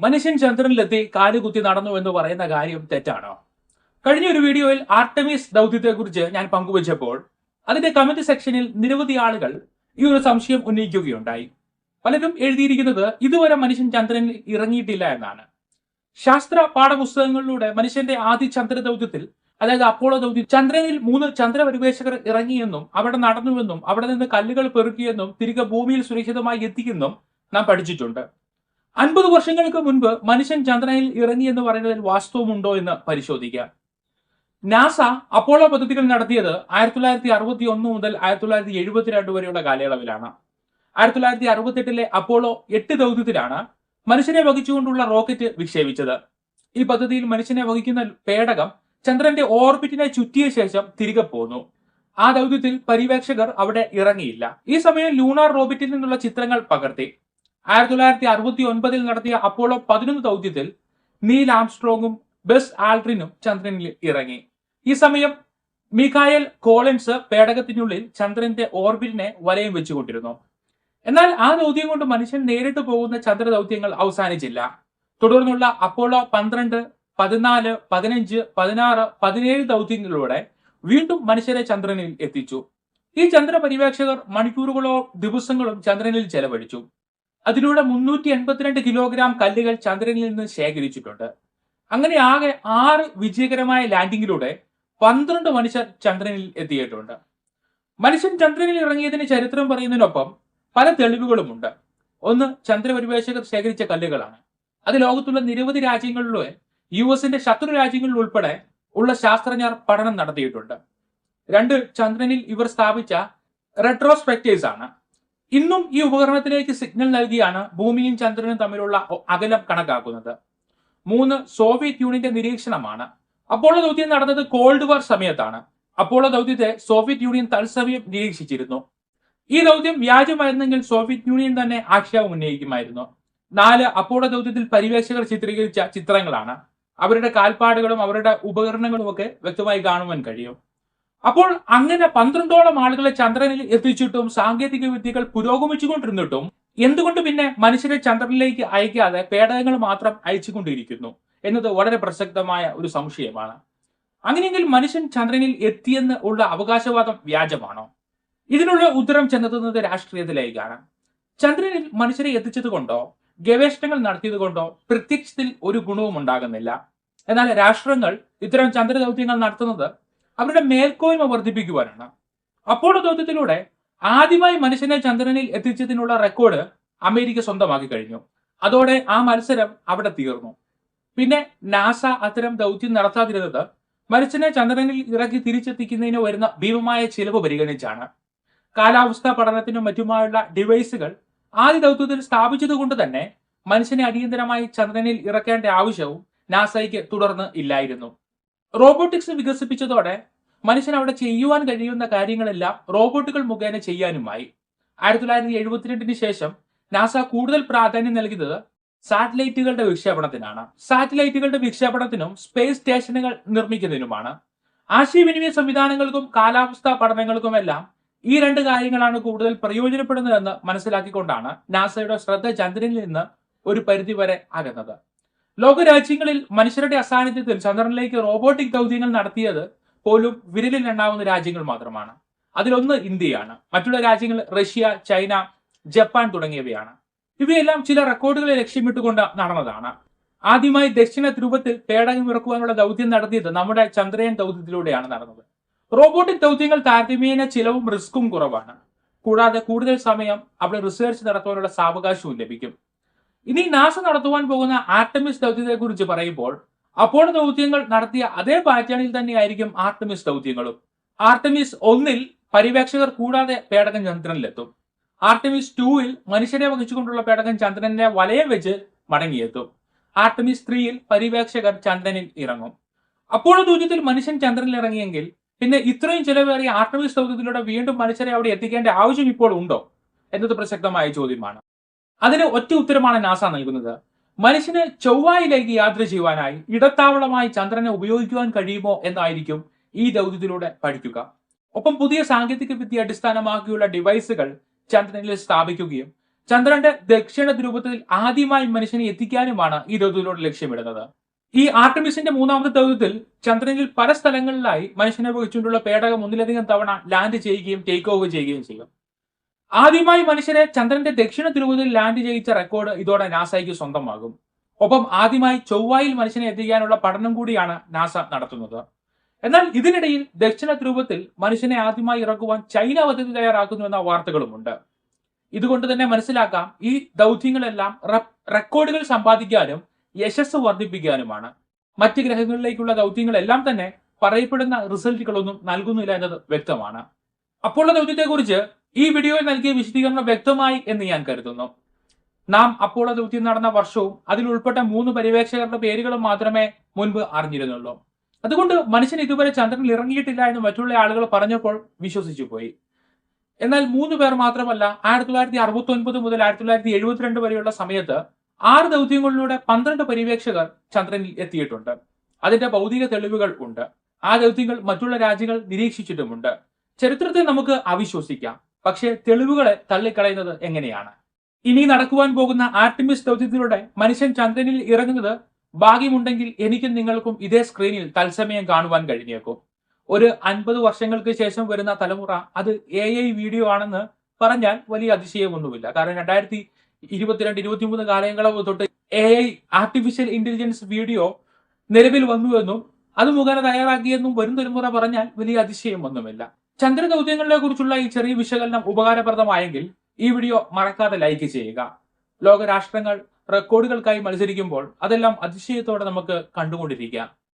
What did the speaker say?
മനുഷ്യൻ ചന്ദ്രനിലെത്തി കാലുകുത്തി നടന്നു എന്ന് പറയുന്ന കാര്യം തെറ്റാണോ? കഴിഞ്ഞ ഒരു വീഡിയോയിൽ ആർടെമിസ് ദൗത്യത്തെക്കുറിച്ച് ഞാൻ പങ്കുവച്ചപ്പോൾ അതിന്റെ കമന്റ് സെക്ഷനിൽ നിരവധി ആളുകൾ ഈ ഒരു സംശയം ഉന്നയിക്കുകയുണ്ടായി. പലരും എഴുതിയിരിക്കുന്നത് ഇതുവരെ മനുഷ്യൻ ചന്ദ്രനിൽ ഇറങ്ങിയിട്ടില്ല എന്നാണ്. ശാസ്ത്ര പാഠപുസ്തകങ്ങളിലൂടെ മനുഷ്യന്റെ ആദ്യ ചന്ദ്ര ദൗത്യത്തിൽ, അതായത് അപ്പോളോ ദൗത്യം, ചന്ദ്രനിൽ 3 ചന്ദ്രപരിവേഷകർ ഇറങ്ങിയെന്നും അവിടെ നടന്നുവെന്നും അവിടെ നിന്ന് കല്ലുകൾ പെറുക്കിയെന്നും തിരികെ ഭൂമിയിൽ സുരക്ഷിതമായി എത്തിയെന്നും നാം പഠിച്ചിട്ടുണ്ട്. 50 വർഷങ്ങൾക്ക് മുൻപ് മനുഷ്യൻ ചന്ദ്രനിൽ ഇറങ്ങി എന്ന് പറയുന്നതിൽ വാസ്തവമുണ്ടോ എന്ന് പരിശോധിക്കാം. നാസ അപ്പോളോ പദ്ധതികൾ നടത്തിയത് 1961 മുതൽ 1972 വരെയുള്ള കാലയളവിലാണ്. 1968 അപ്പോളോ 8 ദൗത്യത്തിലാണ് മനുഷ്യനെ വഹിച്ചുകൊണ്ടുള്ള റോക്കറ്റ് വിക്ഷേപിച്ചത്. ഈ പദ്ധതിയിൽ മനുഷ്യനെ വഹിക്കുന്ന പേടകം ചന്ദ്രന്റെ ഓർബിറ്റിനെ ചുറ്റിയ ശേഷം തിരികെ പോന്നു. ആ ദൗത്യത്തിൽ പര്യവേക്ഷകർ അവിടെ ഇറങ്ങിയില്ല. ഈ സമയം ലൂണാർ റോബിറ്റിൽ നിന്നുള്ള ചിത്രങ്ങൾ പകർത്തി. 1969 നടത്തിയ അപ്പോളോ 11 ദൗത്യത്തിൽ നീൽ ആംസ്ട്രോങ്ങും ബസ് ആൾഡ്രിനും ചന്ദ്രനിൽ ഇറങ്ങി. ഈ സമയം മിഖായൽ കോളിൻസ് പേടകത്തിനുള്ളിൽ ചന്ദ്രന്റെ ഓർബിറ്റിനെ വലയം വെച്ചുകൊണ്ടിരുന്നു. എന്നാൽ ആ ദൗത്യം കൊണ്ട് മനുഷ്യൻ നേരിട്ട് പോകുന്ന ചന്ദ്ര ദൗത്യങ്ങൾ അവസാനിച്ചില്ല. തുടർന്നുള്ള അപ്പോളോ 12, 14, 15, 16, 17 ദൗത്യങ്ങളിലൂടെ വീണ്ടും മനുഷ്യരെ ചന്ദ്രനിൽ എത്തിച്ചു. ഈ ചന്ദ്ര പര്യവേക്ഷകർ മണിക്കൂറുകളോ ദിവസങ്ങളും ചന്ദ്രനിൽ ചെലവഴിച്ചു. അതിലൂടെ 382 കിലോഗ്രാം കല്ലുകൾ ചന്ദ്രനിൽ നിന്ന് ശേഖരിച്ചിട്ടുണ്ട്. അങ്ങനെ ആകെ 6 വിജയകരമായ ലാൻഡിങ്ങിലൂടെ 12 മനുഷ്യർ ചന്ദ്രനിൽ എത്തിയിട്ടുണ്ട്. മനുഷ്യൻ ചന്ദ്രനിൽ ഇറങ്ങിയതിന് ചരിത്രം പറയുന്നതിനൊപ്പം പല തെളിവുകളുമുണ്ട്. ഒന്ന്, ചന്ദ്രപരിവേഷകർ ശേഖരിച്ച കല്ലുകളാണ്. അത് ലോകത്തുള്ള നിരവധി രാജ്യങ്ങളിലെ യുഎസിന്റെ ശത്രു രാജ്യങ്ങളിൽ ഉൾപ്പെടെ ഉള്ള ശാസ്ത്രജ്ഞർ പഠനം നടത്തിയിട്ടുണ്ട്. 2, ചന്ദ്രനിൽ ഇവർ സ്ഥാപിച്ച റെട്രോസ്പെക്ടേഴ്സ് ആണ്. ഇന്നും ഈ ഉപകരണത്തിലേക്ക് സിഗ്നൽ നൽകിയാണ് ഭൂമിയും ചന്ദ്രനും തമ്മിലുള്ള അകലം കണക്കാക്കുന്നത്. 3, സോവിയറ്റ് യൂണിയന്റെ നിരീക്ഷണമാണ്. അപ്പോളോ ദൗത്യം നടന്നത് കോൾഡ് വാർ സമയത്താണ്. അപ്പോളോ ദൗത്യത്തെ സോവിയറ്റ് യൂണിയൻ തത്സമയം നിരീക്ഷിച്ചിരുന്നു. ഈ ദൗത്യം വ്യാജമായിരുന്നെങ്കിൽ സോവിയറ്റ് യൂണിയൻ തന്നെ ആക്ഷേപം ഉന്നയിക്കുമായിരുന്നു. 4, അപ്പോളോ ദൗത്യത്തിൽ പര്യവേക്ഷകർ ചിത്രീകരിച്ച ചിത്രങ്ങളാണ്. അവരുടെ കാൽപ്പാടുകളും അവരുടെ ഉപകരണങ്ങളും ഒക്കെ വ്യക്തമായി കാണുവാൻ കഴിയും. അപ്പോൾ അങ്ങനെ 12ഓളം ആളുകളെ ചന്ദ്രനിൽ എത്തിച്ചിട്ടും സാങ്കേതിക വിദ്യകൾ പുരോഗമിച്ചുകൊണ്ടിരുന്നിട്ടും എന്തുകൊണ്ട് പിന്നെ മനുഷ്യരെ ചന്ദ്രനിലേക്ക് അയക്കാതെ പേടകങ്ങൾ മാത്രം അയച്ചുകൊണ്ടിരിക്കുന്നു എന്നത് വളരെ പ്രസക്തമായ ഒരു സംശയമാണ്. അങ്ങനെയെങ്കിൽ മനുഷ്യൻ ചന്ദ്രനിൽ എത്തിയെന്ന് ഉള്ള അവകാശവാദം വ്യാജമാണോ? ഇതിനുള്ള ഉത്തരം ചെന്നെത്തുന്നത് രാഷ്ട്രീയത്തിലേക്കാണ്. ചന്ദ്രനിൽ മനുഷ്യരെ എത്തിച്ചത് കൊണ്ടോ ഗവേഷണങ്ങൾ നടത്തിയത് കൊണ്ടോ പ്രത്യക്ഷത്തിൽ ഒരു ഗുണവും ഉണ്ടാകുന്നില്ല. എന്നാൽ രാഷ്ട്രങ്ങൾ ഇത്തരം ചന്ദ്ര ദൗത്യങ്ങൾ നടത്തുന്നത് അവരുടെ മേൽക്കോയ്മ വർദ്ധിപ്പിക്കുവാനാണ്. അപ്പോളോ ദൗത്യത്തിലൂടെ ആദ്യമായി മനുഷ്യനെ ചന്ദ്രനിൽ എത്തിച്ചതിനുള്ള റെക്കോർഡ് അമേരിക്ക സ്വന്തമാക്കി കഴിഞ്ഞു. അതോടെ ആ മത്സരം അവിടെ തീർന്നു. പിന്നെ നാസ അത്തരം ദൗത്യം നടത്താതിരുന്നത് മനുഷ്യനെ ചന്ദ്രനിൽ ഇറക്കി തിരിച്ചെത്തിക്കുന്നതിന് വരുന്ന ഭീമമായ ചിലവ് പരിഗണിച്ചാണ്. കാലാവസ്ഥാ പഠനത്തിനും മറ്റുമായുള്ള ഡിവൈസുകൾ ആദ്യ ദൗത്യത്തിൽ സ്ഥാപിച്ചത് കൊണ്ട് തന്നെ മനുഷ്യനെ അടിയന്തരമായി ചന്ദ്രനിൽ ഇറക്കേണ്ട ആവശ്യവും നാസയ്ക്ക് തുടർന്ന് ഇല്ലായിരുന്നു. റോബോട്ടിക്സ് വികസിപ്പിച്ചതോടെ മനുഷ്യൻ അവിടെ ചെയ്യുവാൻ കഴിയുന്ന കാര്യങ്ങളെല്ലാം റോബോട്ടുകൾ മുഖേന ചെയ്യാനുമായി. 1972 ശേഷം നാസ കൂടുതൽ പ്രാധാന്യം നൽകിയത് സാറ്റലൈറ്റുകളുടെ വിക്ഷേപണത്തിനാണ്. സാറ്റലൈറ്റുകളുടെ വിക്ഷേപണത്തിനും സ്പേസ് സ്റ്റേഷനുകൾ നിർമ്മിക്കുന്നതിനുമാണ്. ആശയവിനിമയ സംവിധാനങ്ങൾക്കും കാലാവസ്ഥാ പഠനങ്ങൾക്കുമെല്ലാം ഈ 2 കാര്യങ്ങളാണ് കൂടുതൽ പ്രയോജനപ്പെടുന്നതെന്ന് മനസ്സിലാക്കിക്കൊണ്ടാണ് നാസയുടെ ശ്രദ്ധ ചന്ദ്രനിൽ നിന്ന് ഒരു പരിധിവരെ അകന്നത്. ലോകരാജ്യങ്ങളിൽ മനുഷ്യരുടെ അസാന്നിധ്യത്തിൽ ചന്ദ്രനിലേക്ക് റോബോട്ടിക് ദൗത്യങ്ങൾ നടത്തിയത് പോലും വിരലിൽ എണ്ണാവുന്ന രാജ്യങ്ങൾ മാത്രമാണ്. അതിലൊന്ന് ഇന്ത്യയാണ്. മറ്റുള്ള രാജ്യങ്ങൾ റഷ്യ, ചൈന, ജപ്പാൻ തുടങ്ങിയവയാണ്. ഇവയെല്ലാം ചില റെക്കോർഡുകളെ ലക്ഷ്യമിട്ടുകൊണ്ട് നടന്നതാണ്. ആദ്യമായി ദക്ഷിണ ധ്രുവത്തിൽ പേടകം ഇറക്കുവാനുള്ള ദൗത്യം നടത്തിയത് നമ്മുടെ ചന്ദ്രയാൻ ദൗത്യത്തിലൂടെയാണ് നടന്നത്. റോബോട്ടിക് ദൗത്യങ്ങൾ താരതമ്യേന ചിലവും റിസ്ക്കും കുറവാണ്. കൂടാതെ കൂടുതൽ സമയം അവിടെ റിസർച്ച് നടത്തുവാനുള്ള സാവകാശവും ലഭിക്കും. ഇനി നാസ നടത്തുവാൻ പോകുന്ന ആർടെമിസ് ദൗത്യത്തെ കുറിച്ച് പറയുമ്പോൾ അപ്പോളോ ദൗത്യങ്ങൾ നടത്തിയ അതേ പാറ്റേണിൽ തന്നെയായിരിക്കും ആർടെമിസ് ദൗത്യങ്ങളും. ആർടെമിസ് 1 പര്യവേക്ഷകർ കൂടാതെ പേടകം ചന്ദ്രനിലെത്തും. ആർടെമിസ് 2 മനുഷ്യരെ വഹിച്ചുകൊണ്ടുള്ള പേടകം ചന്ദ്രനെ വലയം വെച്ച് മടങ്ങിയെത്തും. ആർടെമിസ് 3 പര്യവേക്ഷകർ ചന്ദ്രനിൽ ഇറങ്ങും. അപ്പോളോ ദൗത്യത്തിൽ മനുഷ്യൻ ചന്ദ്രനിൽ ഇറങ്ങിയെങ്കിൽ പിന്നെ ഇത്രയും ചിലവേറിയ ആർടെമിസ് ദൗത്യത്തിലൂടെ വീണ്ടും മനുഷ്യരെ അവിടെ എത്തിക്കേണ്ട ആവശ്യം ഇപ്പോൾ ഉണ്ടോ എന്നത് പ്രസക്തമായ ചോദ്യമാണ്. അതിന് ഒറ്റ ഉത്തരമാണ് നാസ നൽകുന്നത്. മനുഷ്യന് ചൊവ്വയിലേക്ക് യാത്ര ചെയ്യുവാനായി ഇടത്താവളമായി ചന്ദ്രനെ ഉപയോഗിക്കുവാൻ കഴിയുമോ എന്നായിരിക്കും ഈ ദൗത്യത്തിലൂടെ പഠിക്കുക. ഒപ്പം പുതിയ സാങ്കേതിക വിദ്യ അടിസ്ഥാനമാക്കിയുള്ള ഡിവൈസുകൾ ചന്ദ്രനിൽ സ്ഥാപിക്കുകയും ചന്ദ്രന്റെ ദക്ഷിണ ധ്രുവത്തിൽ ആദ്യമായി മനുഷ്യനെ എത്തിക്കാനുമാണ് ഈ ദൗത്യത്തിലൂടെ ലക്ഷ്യമിടുന്നത്. ഈ ആർട്ടമിസിന്റെ മൂന്നാമത്തെ ദൗത്യത്തിൽ ചന്ദ്രനിൽ പല സ്ഥലങ്ങളിലായി മനുഷ്യനെ വഹിച്ചുകൊണ്ടുള്ള പേടകം ഒന്നിലധികം തവണ ലാൻഡ് ചെയ്യുകയും ടേക്ക് ഓവർ ചെയ്യുകയും ചെയ്യും. ആദ്യമായി മനുഷ്യരെ ചന്ദ്രന്റെ ദക്ഷിണ ധ്രുവത്തിൽ ലാൻഡ് ചെയ്യിച്ച റെക്കോർഡ് ഇതോടെ നാസയ്ക്ക് സ്വന്തമാകും. ഒപ്പം ആദ്യമായി ചൊവ്വയിൽ മനുഷ്യനെ എത്തിക്കാനുള്ള പഠനം കൂടിയാണ് നാസ നടത്തുന്നത്. എന്നാൽ ഇതിനിടയിൽ ദക്ഷിണ ധ്രുവത്തിൽ മനുഷ്യനെ ആദ്യമായി ഇറക്കുവാൻ ചൈന പദ്ധതി തയ്യാറാക്കുന്നു എന്ന വാർത്തകളുമുണ്ട്. ഇതുകൊണ്ട് തന്നെ മനസ്സിലാക്കാം, ഈ ദൗത്യങ്ങളെല്ലാം റെക്കോർഡുകൾ സമ്പാദിക്കാനും യശസ് വർദ്ധിപ്പിക്കാനുമാണ്. മറ്റ് ഗ്രഹങ്ങളിലേക്കുള്ള ദൗത്യങ്ങളെല്ലാം തന്നെ പറയപ്പെടുന്ന റിസൾട്ടുകളൊന്നും നൽകുന്നില്ല എന്നത് വ്യക്തമാണ്. അപ്പോളോ ദൗത്യത്തെക്കുറിച്ച് ഈ വീഡിയോയിൽ നൽകിയ വിശദീകരണം വ്യക്തമായി എന്ന് ഞാൻ കരുതുന്നു. നാം അപ്പോളോ ദൗത്യം നടന്ന വർഷവും അതിൽ ഉൾപ്പെട്ട 3 പര്യവേക്ഷകരുടെ പേരുകളും മാത്രമേ മുൻപ് അറിഞ്ഞിരുന്നുള്ളൂ. അതുകൊണ്ട് മനുഷ്യൻ ഇതുവരെ ചന്ദ്രനിൽ ഇറങ്ങിയിട്ടില്ല എന്ന് മറ്റുള്ള ആളുകൾ പറഞ്ഞപ്പോൾ വിശ്വസിച്ചു പോയി. എന്നാൽ 3 പേർ മാത്രമല്ല, 1969 മുതൽ 1972 വരെയുള്ള സമയത്ത് 6 ദൗത്യങ്ങളിലൂടെ 12 പര്യവേക്ഷകർ ചന്ദ്രനിൽ എത്തിയിട്ടുണ്ട്. അതിന്റെ ഭൗതിക തെളിവുകൾ ഉണ്ട്. ആ ദൗത്യങ്ങൾ മറ്റുള്ള രാജ്യങ്ങൾ നിരീക്ഷിച്ചിട്ടുമുണ്ട്. ചരിത്രത്തെ നമുക്ക് അവിശ്വസിക്കാം, പക്ഷേ തെളിവുകളെ തള്ളിക്കളയുന്നത് എങ്ങനെയാണ്? ഇനി നടക്കുവാൻ പോകുന്ന ആർട്ടിമിസ് ദൗത്യത്തിലൂടെ മനുഷ്യൻ ചന്ദ്രനിൽ ഇറങ്ങുന്നത് ഭാഗ്യമുണ്ടെങ്കിൽ എനിക്കും നിങ്ങൾക്കും ഇതേ സ്ക്രീനിൽ തത്സമയം കാണുവാൻ കഴിഞ്ഞേക്കും. ഒരു 50 വർഷങ്ങൾക്ക് ശേഷം വരുന്ന തലമുറ അത് AI വീഡിയോ ആണെന്ന് പറഞ്ഞാൽ വലിയ അതിശയമൊന്നുമില്ല. കാരണം 2022-23 കാലയളവ് തൊട്ട് AI ആർട്ടിഫിഷ്യൽ ഇന്റലിജൻസ് വീഡിയോ നിലവിൽ വന്നുവെന്നും അത് മുഖേന തയ്യാറാക്കിയെന്നും വരും തലമുറ പറഞ്ഞാൽ വലിയ അതിശയമൊന്നുമില്ല. ചന്ദ്ര ദൗത്യങ്ങളെ കുറിച്ചുള്ള ഈ ചെറിയ വിശകലനം ഉപകാരപ്രദമായെങ്കിൽ ഈ വീഡിയോ മറക്കാതെ ലൈക്ക് ചെയ്യുക. ലോകരാഷ്ട്രങ്ങൾ റെക്കോർഡുകൾക്കായി മത്സരിക്കുമ്പോൾ അതെല്ലാം അതിശയത്തോടെ നമുക്ക് കണ്ടുകൊണ്ടിരിക്കാം.